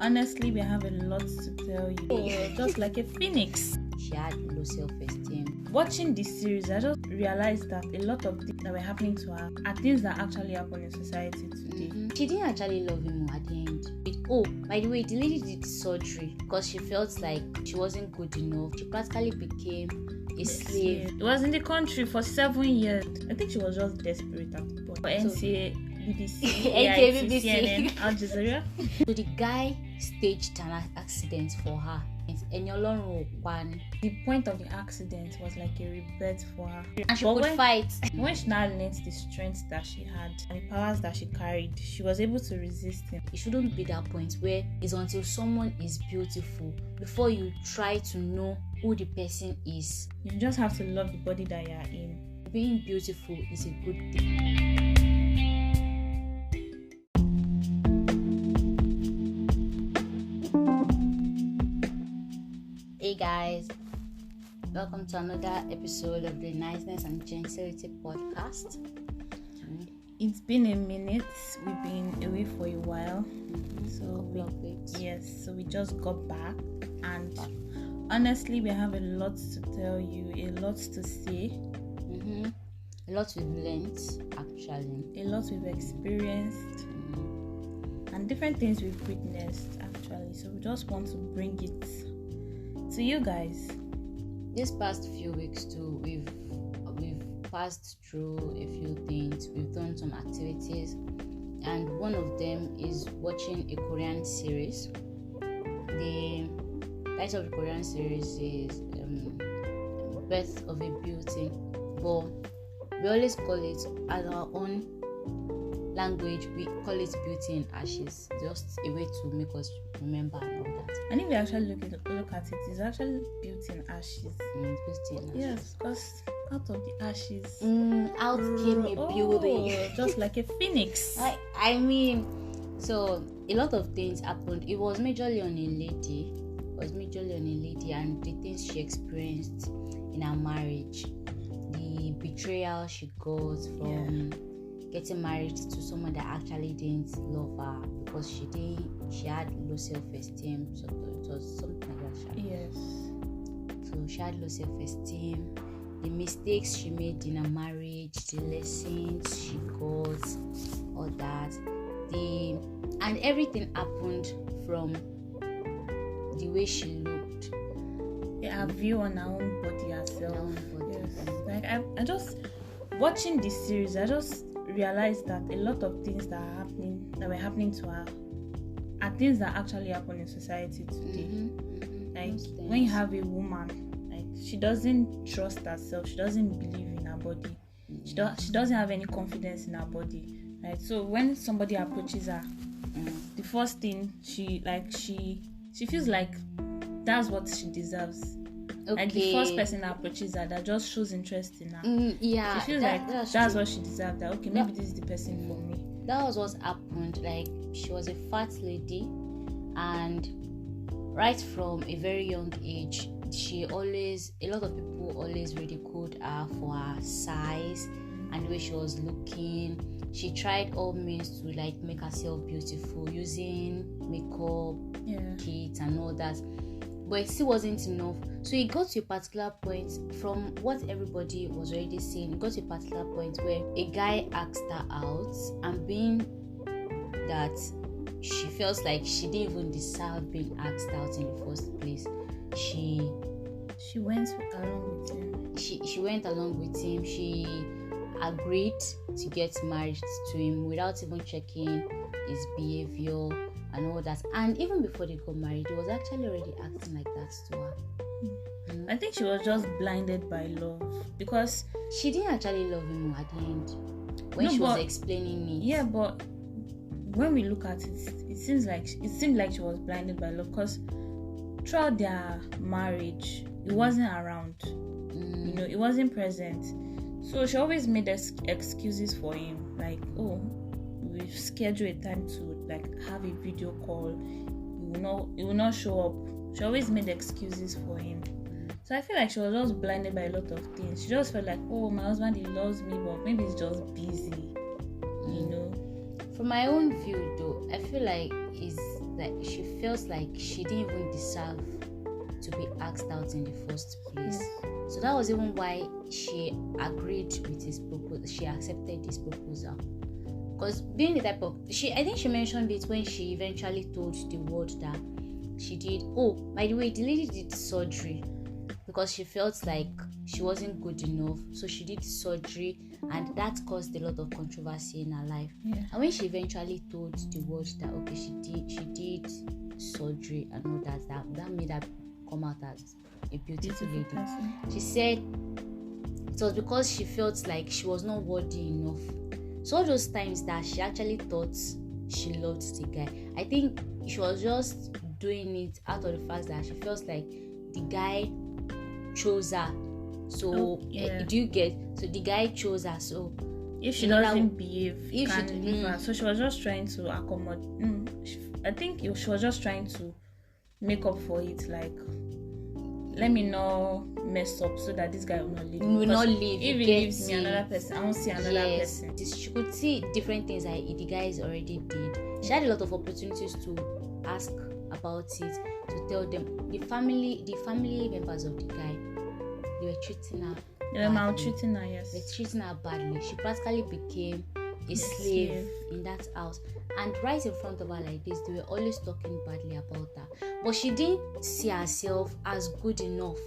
Honestly, we have a lot to tell you. Just like a phoenix. She had low self-esteem. Watching this series, I just realized that a lot of things that were happening to her are things that actually happen in society today. She didn't actually love him at the end. By the way, the lady did surgery because she felt like she wasn't good enough. She practically became a slave. It was in the country for 7 years. I think she was just desperate at the point. For NCA, BBC, AIT, CNN, Al Jazeera. So the guy staged an accident for her. The point of the accident was like a rebirth for her. And she could fight. When she now learned the strength that she had and the powers that she carried, she was able to resist him. It shouldn't be that point where it's until someone is beautiful before you try to know who the person is. You just have to love the body that you are in. Being beautiful is a good thing. Hey guys, welcome to another episode of the Niceness and Gentility podcast. It's been a minute. We've been away for a while. So we just got back, and honestly, we have a lot to tell you, a lot to say. A lot we've learned, actually. A lot we've experienced, and different things we've witnessed, actually. So we just want to bring it to you guys. This past few weeks too, we've passed through a few things. We've done some activities, and one of them is watching a Korean series. The title of the Korean series is Birth of a Beauty, but we always call it, as our own language, we call it Beauty in Ashes, just a way to make us remember and all that. And if you actually look at it, it's actually Beauty in Ashes. Beauty in Ashes. Yes, because out of the ashes, out came a beauty. Just like a phoenix. I mean, so a lot of things happened. It was majorly on a lady. And the things she experienced in her marriage, the betrayal she got from getting married to someone that actually didn't love her because she had low self-esteem. So it was something like that. Yes. So she had low self-esteem. The mistakes she made in her marriage, the lessons she got, all that. And everything happened from the way she looked. Her view on her own body herself. Yes. Like I just watching this series, I just realized that a lot of things that were happening to her are things that actually happen in society today. Like when you have a woman, like she doesn't trust herself, she doesn't believe in her body, she doesn't have any confidence in her body, right? So when somebody approaches her, the first thing she feels like that's what she deserves. Like the first person that approaches her that just shows interest in her. She feels that's what she deserves. That maybe this is the person for me. That was what happened. Like she was a fat lady, and right from a very young age, a lot of people always ridiculed her for her size and the way she was looking. She tried all means to make herself beautiful using makeup, kits and all that. But it still wasn't enough. So it got to a particular point, from what everybody was already saying, it got to a particular point where a guy asked her out, and being that she felt like she didn't even deserve being asked out in the first place, she went along with him. She went along with him. She agreed to get married to him without even checking his behavior and all that. And even before they got married, he was actually already acting like that to her. I think she was just blinded by love, because she didn't actually love him at the end when she was explaining it. Yeah, but when we look at it, it seemed like she was blinded by love, because throughout their marriage, it wasn't around. It wasn't present. So she always made excuses for him, like, we've scheduled a time to have a video call. He will not show up. She always made excuses for him. So I feel like she was just blinded by a lot of things. She just felt like, my husband, he loves me, but maybe he's just busy, From my own view, though, I feel like is like she feels like she didn't even deserve to be asked out in the first place. So that was even why she agreed with his proposal. She accepted his proposal. Because being the type of I think she mentioned it when she eventually told the world that she did. Oh, by the way, the lady did surgery because she felt like she wasn't good enough. So she did surgery, and that caused a lot of controversy in her life. Yeah. And when she eventually told the world that okay, she did surgery and all that made her come out as a beautiful lady. Person. She said it was because she felt like she was not worthy enough. So all those times that she actually thought she loved the guy, I think she was just doing it out of the fact that she felt like the guy chose her. So do you get? So the guy chose her. So if she doesn't behave, you can leave her. So she was just trying to accommodate. I think she was just trying to make up for it. Like, let me not mess up so that this guy will not leave. If he leaves me, another person, I won't see another person. She could see different things that the guys already did. She had a lot of opportunities to ask about it, to tell them. The family members of the guy, they were treating her. They were maltreating her, yes. They were treating her badly. She practically became a slave in that house. And right in front of her like this, they were always talking badly about her. But she didn't see herself as good enough.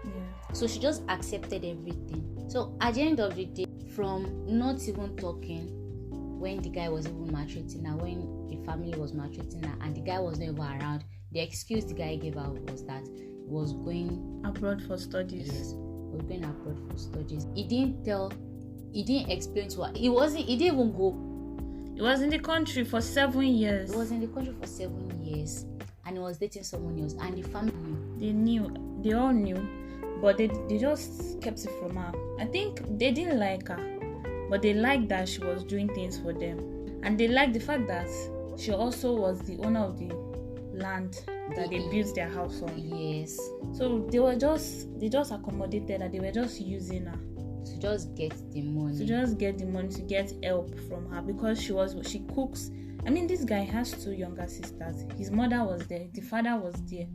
Yeah. So she just accepted everything. So at the end of the day, from not even talking when the guy was even maltreating her, when the family was maltreating her, and the guy was never around, the excuse the guy gave her was that he was going abroad for studies. Yes, he was going abroad for studies. He didn't explain to her. He didn't even go. He was in the country for 7 years. And he was dating someone else, and the family knew. They all knew, but they just kept it from her. I think they didn't like her, but they liked that she was doing things for them, and they liked the fact that she also was the owner of the land that they built their house on. Yes. So they just accommodated her. They were just using her to just get the money. To get help from her, because she cooks. I mean, this guy has 2 younger sisters. His mother was there. The father was there.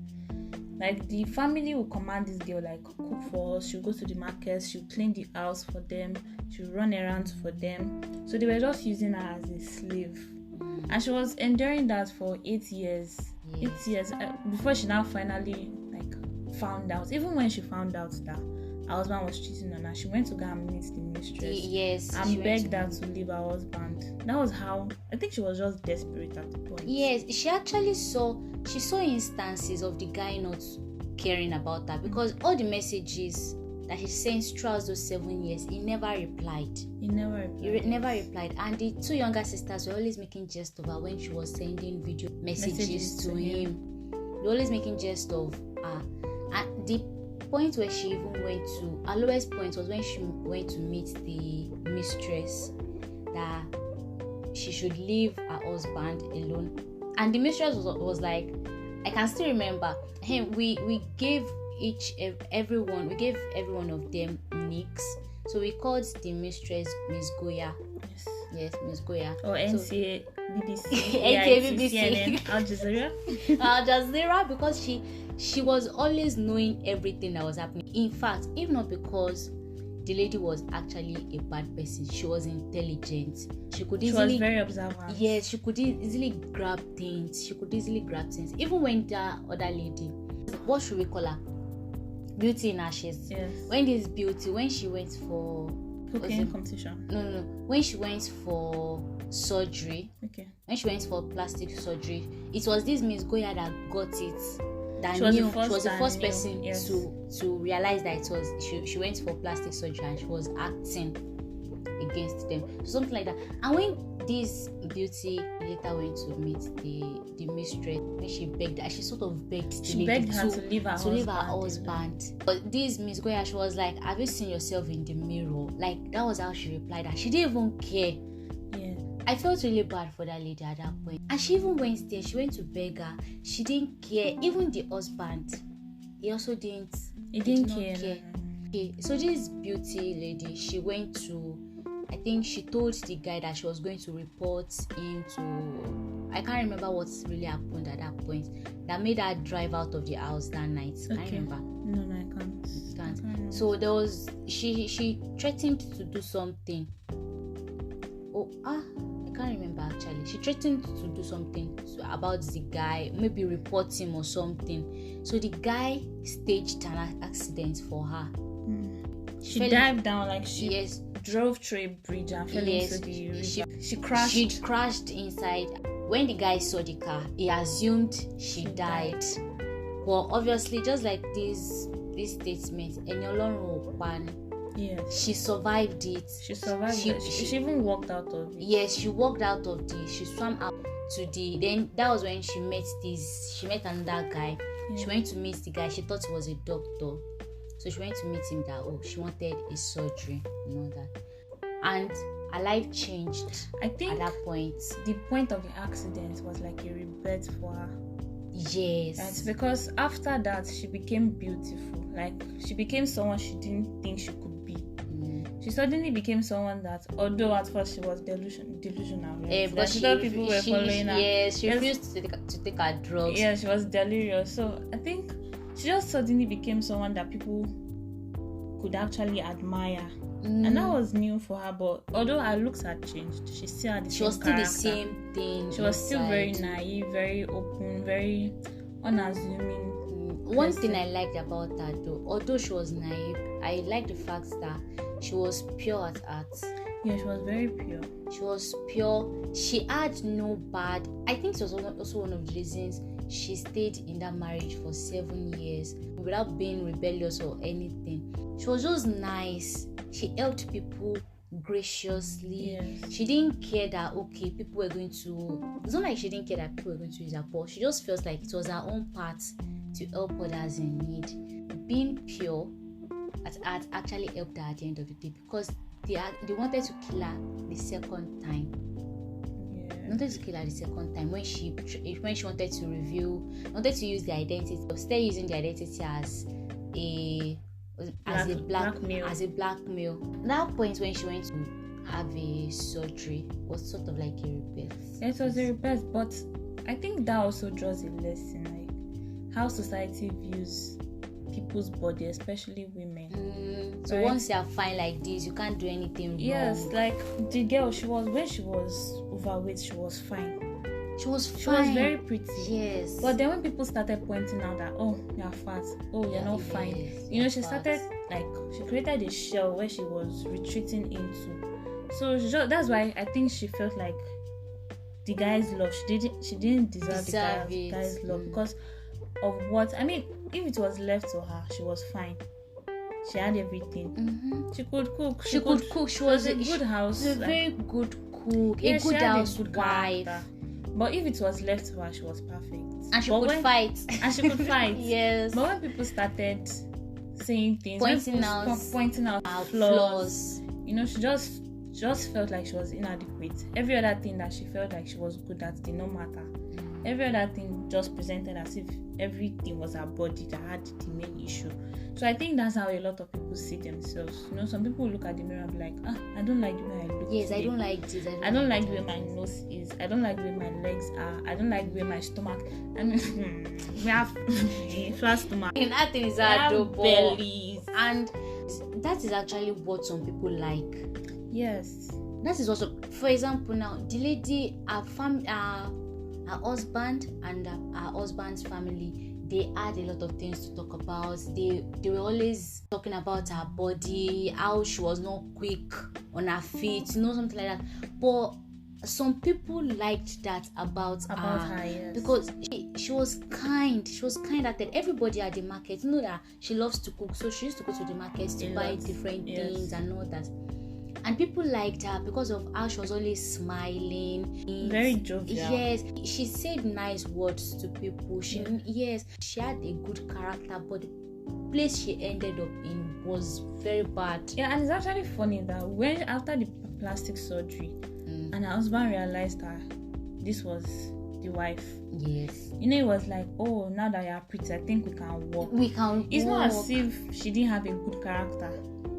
Like, the family will command this girl, like, cook for us. She'll go to the markets. She'll clean the house for them. She'll run errands for them. So they were just using her as a slave. And she was enduring that for 8 years. Yes. 8 years before she now finally, found out. Even when she found out that her husband was cheating on her, she went to go and meet the mistress. Yes. And begged her to leave her husband. That was how, I think she was just desperate at the point. Yes, she actually saw instances of the guy not caring about her, because all the messages that he sent throughout those 7 years, he never replied. He never replied. And the 2 younger sisters were always making jest of her when she was sending video messages to him. They were always making jest of her. And the point where she even went to, her lowest point was when she went to meet the mistress, that she should leave her husband alone. And the mistress was like, I can still remember, hey, we gave every one of them nicks. So we called the mistress Miss Goya. Yes, Miss Goya. Or NCA, BBC, BBC, Al Jazeera. Al Jazeera, because she was always knowing everything that was happening. In fact, if not because the lady was actually a bad person, she was intelligent. She was very observant. Yes, she could easily grab things. Even when the other lady, what should we call her? Beauty in Ashes. Yes. When she went for cooking competition. No. When she went for surgery. Okay. When she went for plastic surgery, it was this Miss Goya that got it. She was the first person to realize that it was she went for plastic surgery, and she was acting against them, so something like that. And when this beauty later went to meet the mistress, when she begged her, she sort of begged her to leave her husband. But this Miss Goya, she was like, have you seen yourself in the mirror? Like, that was how she replied that she didn't even care. I felt really bad for that lady at that point. And she even went there. She went to beg her. She didn't care. Even the husband, he also didn't. He didn't care. Okay. So this beauty lady, she went to I think she told the guy that she was going to report him to, I can't remember what really happened at that point, that made her drive out of the house that night. Okay. Can't remember. No, I can't. You can't. I can't remember. So there was, she threatened to do something. I can't remember actually. She threatened to do something about the guy, maybe report him or something. So the guy staged an accident for her. She dived down, like she yes, drove through a bridge and fell into the river. She crashed. She crashed inside. When the guy saw the car, he assumed she died. But obviously, just like this statement, yes, she survived it. She survived it. She even walked out of it. Yes, she walked out of the. She swam out to the. Then that was when she met another guy. Yeah. She went to meet the guy. She thought he was a doctor, so she went to meet him. That she wanted a surgery and all that, and her life changed. I think at that point, the point of the accident was like a rebirth for her. Yes, and because after that she became beautiful. Like she became someone she didn't think she could be. She suddenly became someone that, although at first she was delusional, right? But she thought people were following her. Yes, she refused to take her drugs. Yeah, she was delirious. So I think she just suddenly became someone that people could actually admire. And that was new for her. But although her looks had changed, she still had the same was still character. the same thing. She was still very naive, very open, very unassuming. One thing I liked about her, though, although she was naive, I liked the fact that she was pure at heart. Yeah, she was very pure. She was pure. She had no bad. I think it was also one of the reasons she stayed in that marriage for 7 years without being rebellious or anything. She was just nice. She helped people graciously. Yes. She didn't care that people were going to. It's not like she didn't care that people were going to use her, but she just felt like it was her own part to help others in need. Being pure at heart actually helped her at the end of the day, because they wanted to kill her the second time. Yeah. They wanted to kill her the second time when she wanted to use the identity, instead using the identity as a blackmail. That point when she went to have a surgery was sort of like a rebirth. It was a rebirth, but I think that also draws a lesson, like how society views people's body, especially women. So once you are fine like this, you can't do anything wrong. Yes, like the girl, when she was overweight, she was fine. She was very pretty. Yes. But then when people started pointing out that, oh, you're fat, oh, you're not fine, she started, like, she created a shell where she was retreating into. So that's why I think she felt like the guy's love, she didn't deserve the guy's love because of what, I mean, if it was left to her, she was fine. She had everything. She could cook. She was a good house. She was a very good cook. A good housewife. But if it was left to her, she was perfect. And she could fight. Yes. But when people started saying things, pointing out flaws, she just felt like she was inadequate. Every other thing that she felt like she was good at did not matter. Every other thing just presented as if everything was her body that had the main issue. So I think that's how a lot of people see themselves. Some people look at the mirror and be like, I don't like the way I look. Yes, today. I don't like this. I don't like the way my nose is. I don't like the way my legs are. I don't like the way my stomach. I mean, we have flat stomach. And that thing is our bellies. And that is actually what some people like. Yes. That is also, for example, now the lady, her husband and her husband's family, they had a lot of things to talk about. They were always talking about her body, how she was not quick on her feet, something like that. But some people liked that about her, yes. Because she was kind. She was kind-hearted. Everybody at the market know that she loves to cook, so she used to go to the markets to buy different things and all that. And people liked her because of how she was always smiling. Very jovial. Yes. She said nice words to people. She had a good character, but the place she ended up in was very bad. Yeah, and it's actually funny that when after the plastic surgery and her husband realized that this was the wife. Yes. It was like, oh, now that you're pretty, I think we can walk. It's not as if she didn't have a good character.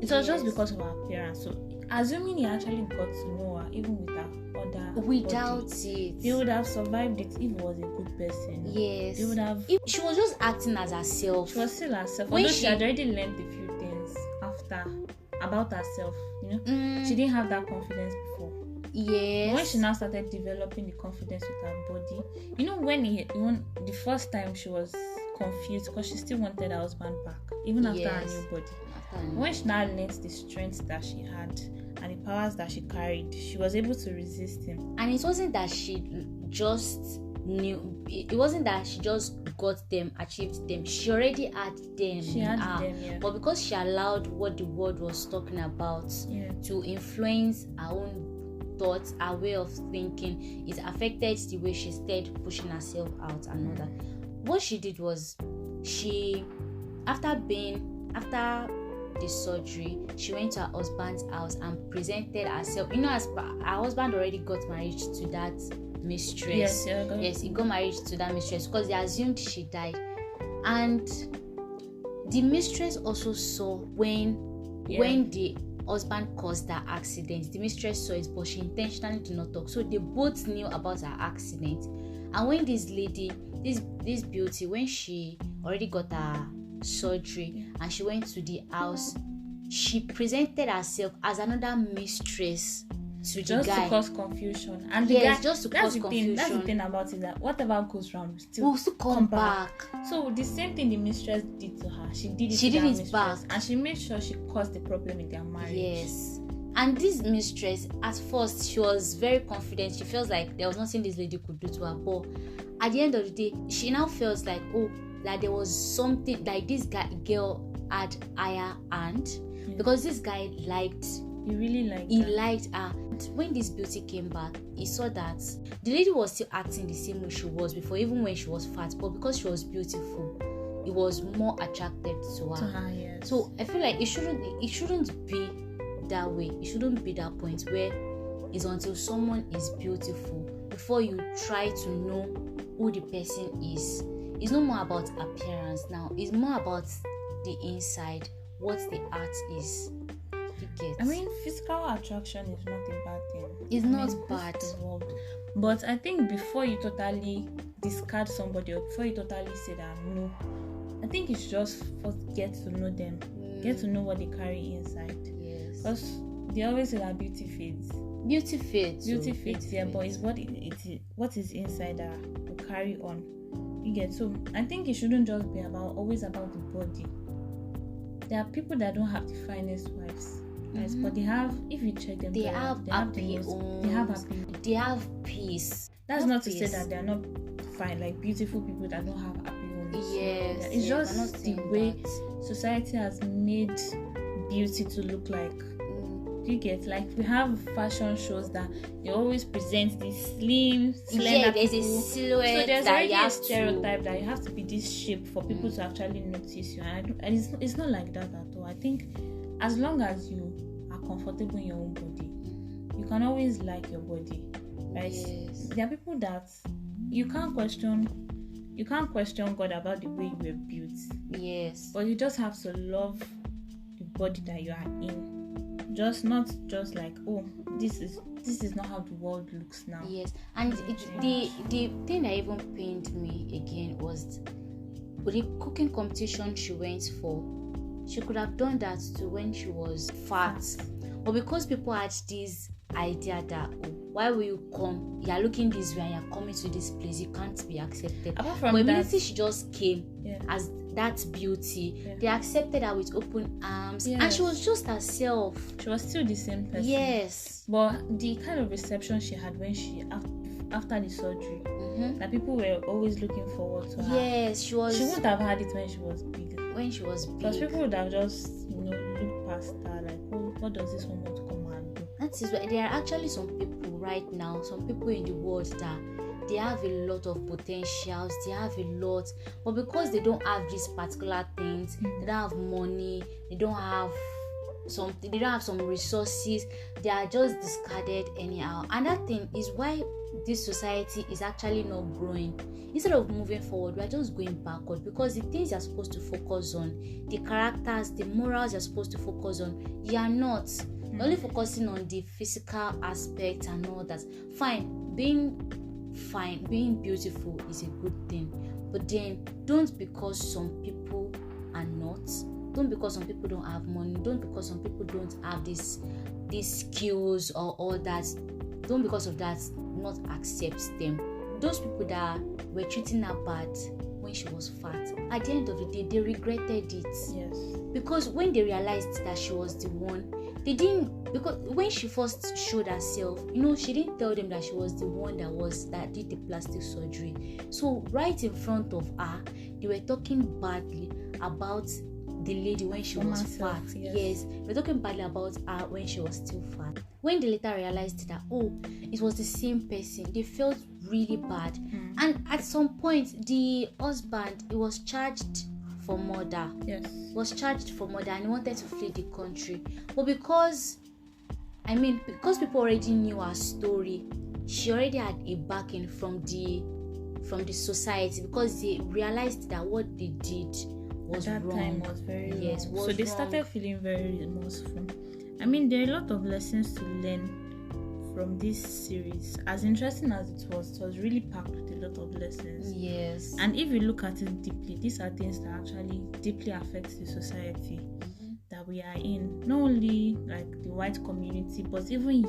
It was just because of her appearance. So assuming he actually got to know her, even with her other Without body, it, they would have survived it if he was a good person. yes, They would have. if she was just acting as herself. She was still herself. When Although she she- had already learned a few things after about herself, she didn't have that confidence before. Yes. But when she now started developing the confidence with her body, when the first time she was confused because she still wanted her husband back, even after her new body. When she now learned the strength that she had and the powers that she carried, she was able to resist him. And it wasn't that she just knew, it wasn't that she just got them, achieved them. She already had them. She had them, yeah. But because she allowed what the world was talking about to influence her own thoughts, her way of thinking, it affected the way she started pushing herself out and all that. What she did was, after the surgery, she went to her husband's house and presented herself. As her husband already got married to that mistress. Yes, he got married to that mistress because they assumed she died. And the mistress also saw when the husband caused that accident. The mistress saw it, but she intentionally did not talk. So they both knew about her accident. And when this lady, this beauty, when she already got her surgery and she went to the house, she presented herself as another mistress to the guy. Just to cause confusion. And the guy, just to cause confusion. That's the thing about it, that whatever goes wrong will still come back. So the same thing the mistress did to her, she did it back. And she made sure she caused the problem in their marriage. Yes. And this mistress, at first, she was very confident. She feels like there was nothing this lady could do to her. But at the end of the day, she now feels like, like there was something, like this girl had higher hand. Because this guy liked her. When this beauty came back, he saw that the lady was still acting the same way she was before, even when she was fat. But because she was beautiful, he was more attracted to her. Yes. So I feel like it shouldn't be that way. It shouldn't be that point where it's until someone is beautiful before you try to know who the person is. It's not more about appearance now. It's more about the inside, what the art is. I mean, physical attraction is not a bad thing. It's not bad. But I think before you totally discard somebody or before you totally say that no, I think you should just first get to know them. Get to know what they carry inside. Yes. Because they always say that beauty fades. Beauty fades, but it's what is inside that will carry on. You get, so I think it shouldn't just be always about the body. There are people that don't have the finest wives, yes, but they have. If you check them, they have peace. That's not to say that they are not fine, like beautiful people that don't have happy homes. Yes, it's just the way society has made beauty to look like. You get, like, we have fashion shows that they always present this slim, slender there's people. A silhouette. So there's already a stereotype that you have to be this shape for people to actually notice you, and it's not like that at all. I think as long as you are comfortable in your own body, you can always like your body, right? Yes. There are people that you can't question God about the way you were built. Yes. But you just have to love the body that you are in. Not just like, this is not how the world looks now. Yes, and the thing that even pained me again was the cooking competition she went for. She could have done that too when she was fat, but because people had this idea that why will you come? You are looking this way and you are coming to this place. You can't be accepted. Apart from but immediately she just came yeah. as that beauty. Yeah. They accepted her with open arms, yes. and she was just herself. She was still the same person. Yes, but the kind of reception she had when she after the surgery, that people were always looking forward to her. Yes, she was. She wouldn't have had it when she was big. When she was big, because people would have just looked past her like, what does this one want to come and do? That is why there are actually some people right now, some people in the world that they have a lot of potentials, they have a lot, but because they don't have these particular things, they don't have money, they don't have some resources, they are just discarded anyhow. And that thing is why this society is actually not growing. Instead of moving forward, we are just going backward, because the things you're supposed to focus on, the characters, the morals you're supposed to focus on, you are not. We're only focusing on the physical aspect and all that. Fine, being beautiful is a good thing, but then don't, because some people are not, don't because some people don't have money, don't because some people don't have these skills or all that, don't because of that not accept them. Those people that were treating her bad when she was fat, at the end of the day they regretted it. Yes. Because when they realized that she was the one, they didn't, because when she first showed herself, she didn't tell them that she was the one that did the plastic surgery. So right in front of her, they were talking badly about the lady when she was fat. Yes, we're talking badly about her when she was still fat. When they later realized that, it was the same person, they felt really bad. And at some point, the husband, he was charged for murder. Yes. Was charged for murder, and he wanted to flee the country. But because people already knew her story, she already had a backing from the society, because they realized that what they did was at that wrong. time was very wrong. Was so they wrong. started feeling very remorseful. There are a lot of lessons to learn from this series. As interesting as it was really packed with a lot of lessons. Yes. And if you look at it deeply, these are things that actually deeply affect the society that we are in. Not only like the white community, but even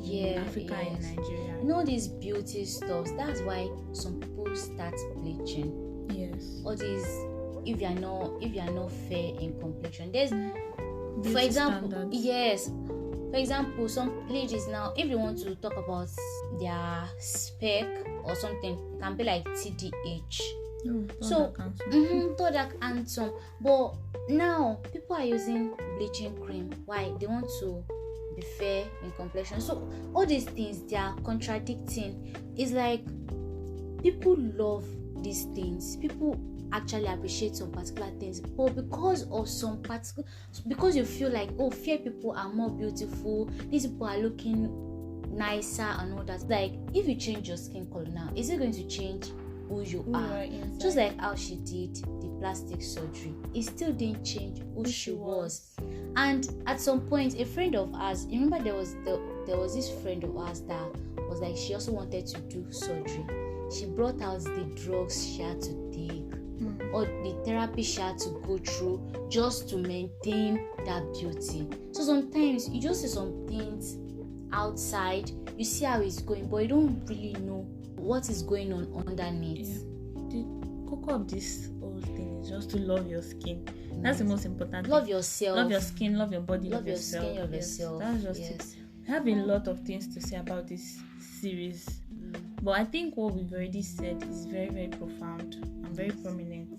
here in Africa and Nigeria. These beauty stuff. That's why some people start bleaching. Yes. All these, if you are not fair in complexion, there's Beauty for example standards. Yes. For example, some ladies now, if they want to talk about their spec or something, it can be like TDH. Todak handsome. But now people are using bleaching cream. Why? They want to be fair in complexion. So all these things, they are contradicting. It's like people love these things. People actually appreciate some particular things, but because you feel like, fair people are more beautiful, these people are looking nicer and all that. Like, if you change your skin color now, is it going to change who you are? Just like how she did the plastic surgery, it still didn't change who she was. And at some point, a friend of ours, remember there was this friend of ours that was like, she also wanted to do surgery. She brought out the drugs she had to take, or the therapy she had to go through just to maintain that beauty. So sometimes you just see some things outside, you see how it's going, but you don't really know what is going on underneath. The cocoa of this whole thing is just to love your skin. That's the most important thing. Love yourself. Love your skin, love your body, love yourself. Skin, love yourself. That's just it. I have a lot of things to say about this series. But I think what we've already said is very, very profound and very prominent.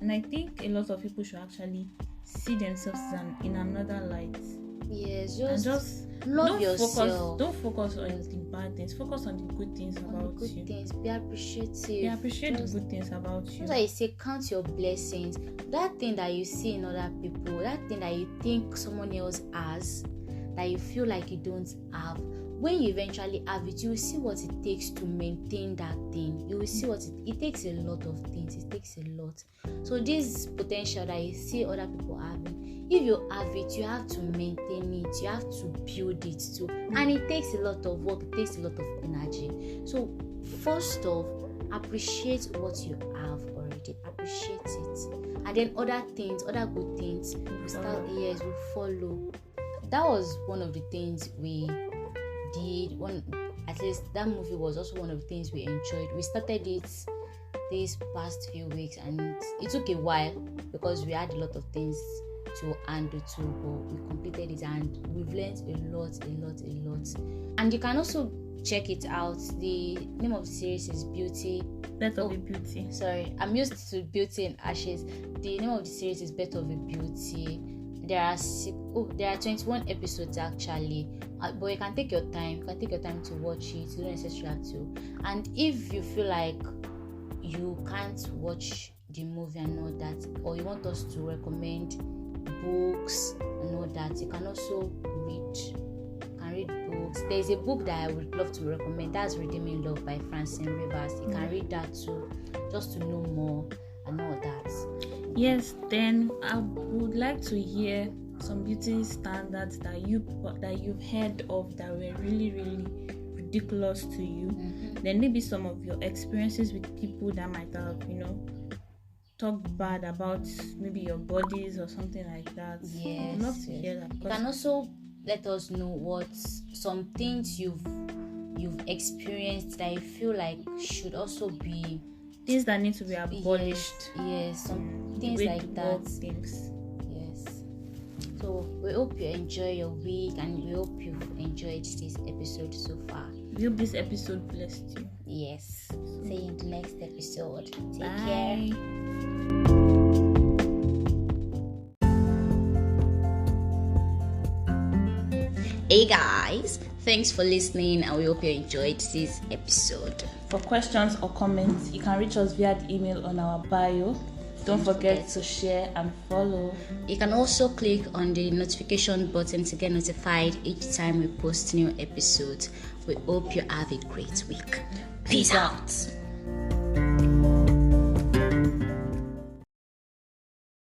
And I think a lot of people should actually see themselves in another light. Yes, just love yourself. Don't focus on the bad things. Focus on the good things about you. Things. Be appreciative. Appreciate the good things about you. That's why I say count your blessings. That thing that you see in other people, that thing that you think someone else has, that you feel like you don't have, when you eventually have it, you will see what it takes to maintain that thing. You will see what it takes a lot of things. It takes a lot. So this potential that you see other people having, if you have it, you have to maintain it. You have to build it too. And it takes a lot of work. It takes a lot of energy. So first off, appreciate what you have already. Appreciate it. And then other things, other good things will follow. That was one of the things we did. At least that movie was also one of the things we enjoyed. We started it these past few weeks, and it took a while because we had a lot of things to handle too, but we completed it and we've learned a lot. And you can also check it out. The name of the series is Birth of a Beauty. Sorry, I'm used to Beauty and Ashes. The name of the series is Birth of a Beauty. There are 21 episodes actually, but you can take your time. You can take your time to watch it. You don't necessarily have to. And if you feel like you can't watch the movie and all that, or you want us to recommend books and all that, you can also read. Read books. There's a book that I would love to recommend. That's Redeeming Love by Francine Rivers. You can read that too, just to know more and all that. Yes, then I would like to hear some beauty standards that you've heard of that were really, really ridiculous to you. Then maybe some of your experiences with people that might have, talked bad about maybe your bodies or something like that. Yes, I'd love to hear that. You can also let us know what some things you've experienced that you feel like should also be things that need to be abolished. Yes, some things like that. Things. Yes. So we hope you enjoy your week, and we hope you've enjoyed this episode so far. We hope this episode blessed you. Yes. See you in the next episode. Take Bye. care. Hey guys, thanks for listening, and we hope you enjoyed this episode. For questions or comments, you can reach us via the email on our bio. Don't forget to share and follow. You can also click on the notification button to get notified each time we post new episodes. We hope you have a great week. Peace out.